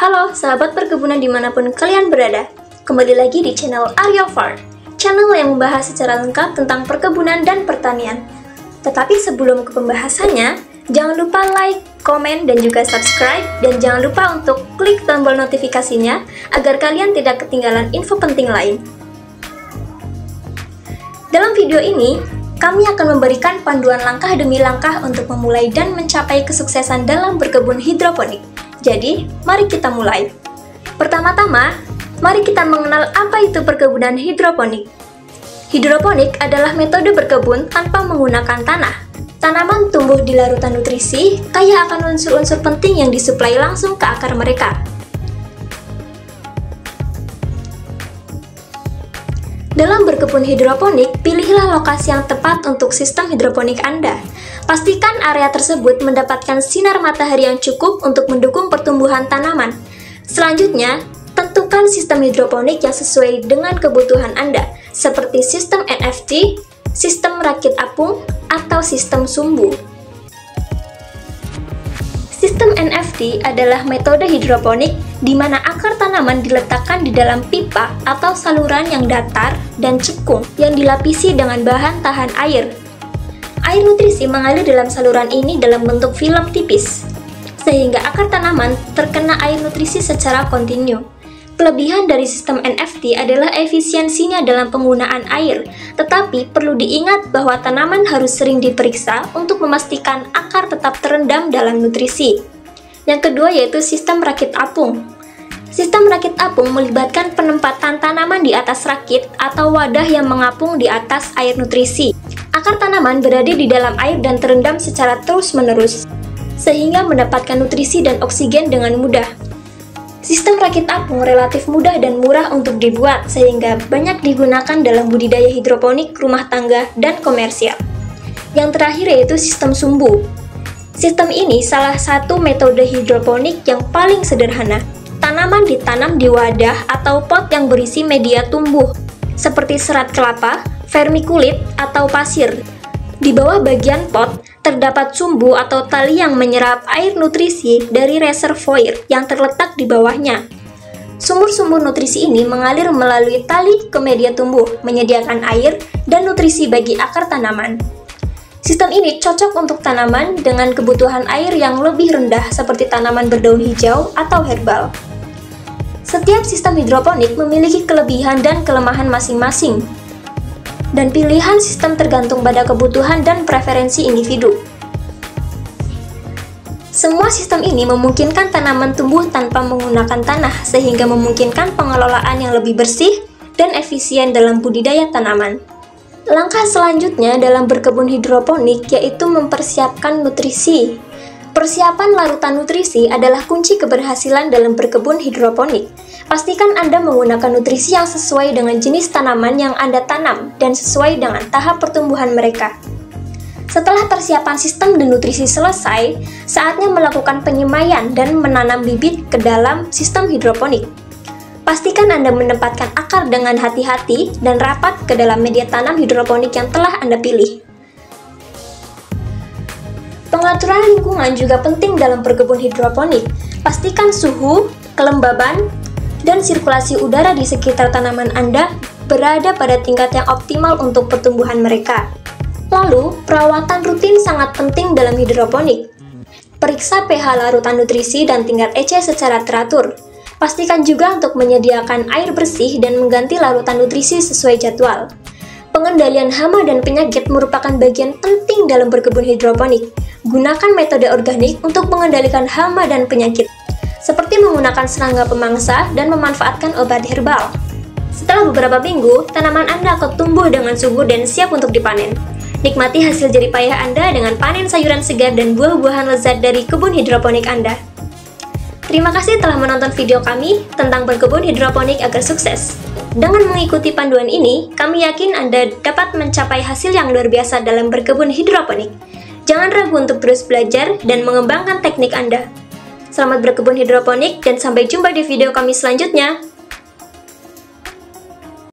Halo sahabat perkebunan dimanapun kalian berada. Kembali lagi di channel Aryo Farm, channel yang membahas secara lengkap tentang perkebunan dan pertanian. Tetapi sebelum ke pembahasannya, jangan lupa like, komen, dan juga subscribe. Dan jangan lupa untuk klik tombol notifikasinya agar kalian tidak ketinggalan info penting lain. Dalam video ini, kami akan memberikan panduan langkah demi langkah untuk memulai dan mencapai kesuksesan dalam berkebun hidroponik. Jadi, mari kita mulai. Pertama-tama, mari kita mengenal apa itu perkebunan hidroponik. Hidroponik adalah metode berkebun tanpa menggunakan tanah. Tanaman tumbuh di larutan nutrisi, kaya akan unsur-unsur penting yang disuplai langsung ke akar mereka. Dalam berkebun hidroponik, pilihlah lokasi yang tepat untuk sistem hidroponik Anda. Pastikan area tersebut mendapatkan sinar matahari yang cukup untuk mendukung pertumbuhan tanaman. Selanjutnya, tentukan sistem hidroponik yang sesuai dengan kebutuhan Anda, seperti sistem NFT, sistem rakit apung, atau sistem sumbu. Sistem NFT adalah metode hidroponik di mana akar tanaman diletakkan di dalam pipa atau saluran yang datar dan cekung yang dilapisi dengan bahan tahan air. Air nutrisi mengalir dalam saluran ini dalam bentuk film tipis, sehingga akar tanaman terkena air nutrisi secara kontinu. Kelebihan dari sistem NFT adalah efisiensinya dalam penggunaan air, tetapi perlu diingat bahwa tanaman harus sering diperiksa untuk memastikan akar tetap terendam dalam nutrisi. Yang kedua yaitu sistem rakit apung. Sistem rakit apung melibatkan penempatan tanaman di atas rakit atau wadah yang mengapung di atas air nutrisi. Akar tanaman berada di dalam air dan terendam secara terus-menerus, sehingga mendapatkan nutrisi dan oksigen dengan mudah. Sistem rakit apung relatif mudah dan murah untuk dibuat, sehingga banyak digunakan dalam budidaya hidroponik, rumah tangga, dan komersial. Yang terakhir yaitu sistem sumbu. Sistem ini salah satu metode hidroponik yang paling sederhana. Tanaman ditanam di wadah atau pot yang berisi media tumbuh, seperti serat kelapa, vermikulit, atau pasir. Di bawah bagian pot, terdapat sumbu atau tali yang menyerap air nutrisi dari reservoir yang terletak di bawahnya. Sumur-sumur nutrisi ini mengalir melalui tali ke media tumbuh, menyediakan air dan nutrisi bagi akar tanaman. Sistem ini cocok untuk tanaman dengan kebutuhan air yang lebih rendah seperti tanaman berdaun hijau atau herbal. Setiap sistem hidroponik memiliki kelebihan dan kelemahan masing-masing, dan pilihan sistem tergantung pada kebutuhan dan preferensi individu. Semua sistem ini memungkinkan tanaman tumbuh tanpa menggunakan tanah, sehingga memungkinkan pengelolaan yang lebih bersih dan efisien dalam budidaya tanaman. Langkah selanjutnya dalam berkebun hidroponik yaitu mempersiapkan nutrisi. Persiapan larutan nutrisi adalah kunci keberhasilan dalam berkebun hidroponik. Pastikan Anda menggunakan nutrisi yang sesuai dengan jenis tanaman yang Anda tanam dan sesuai dengan tahap pertumbuhan mereka. Setelah persiapan sistem dan nutrisi selesai, saatnya melakukan penyemaian dan menanam bibit ke dalam sistem hidroponik. Pastikan Anda menempatkan akar dengan hati-hati dan rapat ke dalam media tanam hidroponik yang telah Anda pilih. Pengaturan lingkungan juga penting dalam berkebun hidroponik. Pastikan suhu, kelembaban, dan sirkulasi udara di sekitar tanaman Anda berada pada tingkat yang optimal untuk pertumbuhan mereka. Lalu, perawatan rutin sangat penting dalam hidroponik. Periksa pH larutan nutrisi dan tingkat EC secara teratur. Pastikan juga untuk menyediakan air bersih dan mengganti larutan nutrisi sesuai jadwal. Pengendalian hama dan penyakit merupakan bagian penting dalam berkebun hidroponik. Gunakan metode organik untuk mengendalikan hama dan penyakit, seperti menggunakan serangga pemangsa dan memanfaatkan obat herbal. Setelah beberapa minggu, tanaman Anda akan tumbuh dengan subur dan siap untuk dipanen. Nikmati hasil jerih payah Anda dengan panen sayuran segar dan buah-buahan lezat dari kebun hidroponik Anda. Terima kasih telah menonton video kami tentang berkebun hidroponik agar sukses. Dengan mengikuti panduan ini, kami yakin Anda dapat mencapai hasil yang luar biasa dalam berkebun hidroponik. Jangan ragu untuk terus belajar dan mengembangkan teknik Anda. Selamat berkebun hidroponik dan sampai jumpa di video kami selanjutnya.